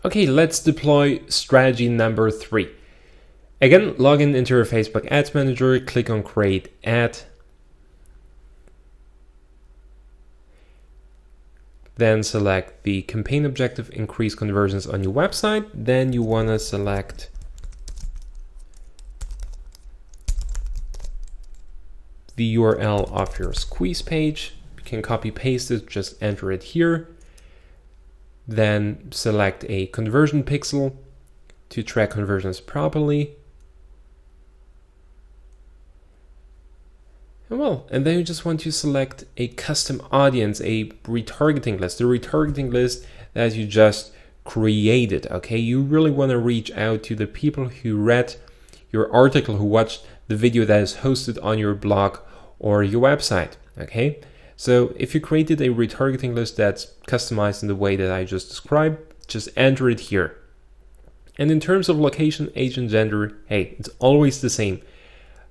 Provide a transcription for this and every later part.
Okay, let's deploy strategy number 3. Again, log in into your Facebook Ads Manager, click on Create Ad. Then select the campaign objective, increase conversions on your website. Then you want to select the URL of your squeeze page. You can copy paste it, just enter it here. Then select a conversion pixel to track conversions properly. And then you just want to select a custom audience, a retargeting list, the retargeting list that you just created, okay? You really want to reach out to the people who read your article, who watched the video that is hosted on your blog or your website, okay? So if you created a retargeting list that's customized in the way that I just described, just enter it here. And in terms of location, age, and gender, hey, it's always the same.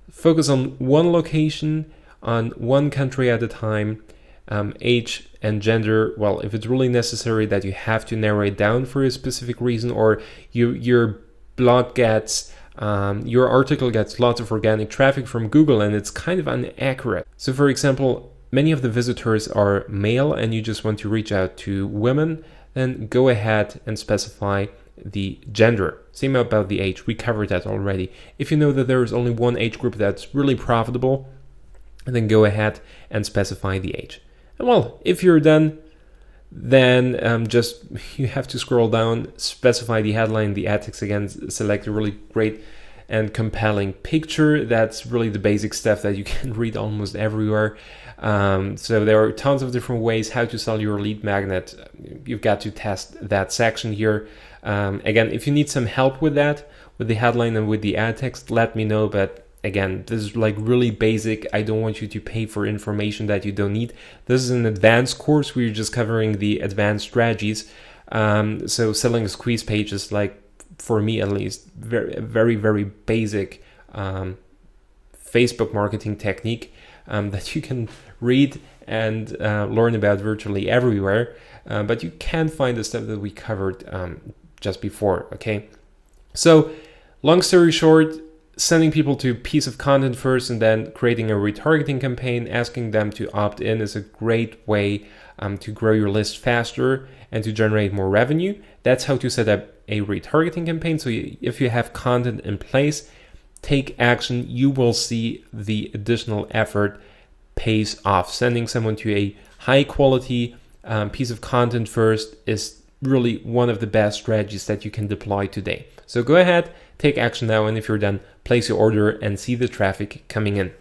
Focus on one location, on one country at a time. Age and gender, well, if it's really necessary that you have to narrow it down for a specific reason, or your blog gets, your article gets lots of organic traffic from Google and it's kind of inaccurate. So for example, many of the visitors are male and you just want to reach out to women, then go ahead and specify the gender. Same about the age, we covered that already. If you know that there is only one age group that's really profitable, then go ahead and specify the age. And well, if you're done, then just you have to scroll down, specify the headline, the ad text again, select a really great and compelling picture. That's really the basic stuff that you can read almost everywhere. So there are tons of different ways how to sell your lead magnet. You've got to test that section here. Again, if you need some help with that, with the headline and with the ad text, let me know. But again, this is like really basic. I don't want you to pay for information that you don't need. This is an advanced course. We're just covering the advanced strategies. So selling a squeeze page is, like, for me at least, very, very basic Facebook marketing technique that you can read and learn about virtually everywhere. But you can find the stuff that we covered just before, okay? So long story short, sending people to a piece of content first and then creating a retargeting campaign, asking them to opt in is a great way to grow your list faster and to generate more revenue. That's how to set up a retargeting campaign. So if you have content in place, take action. You will see the additional effort pays off. Sending someone to a high quality piece of content first is really one of the best strategies that you can deploy today. So go ahead, take action now, and if you're done, place your order and see the traffic coming in.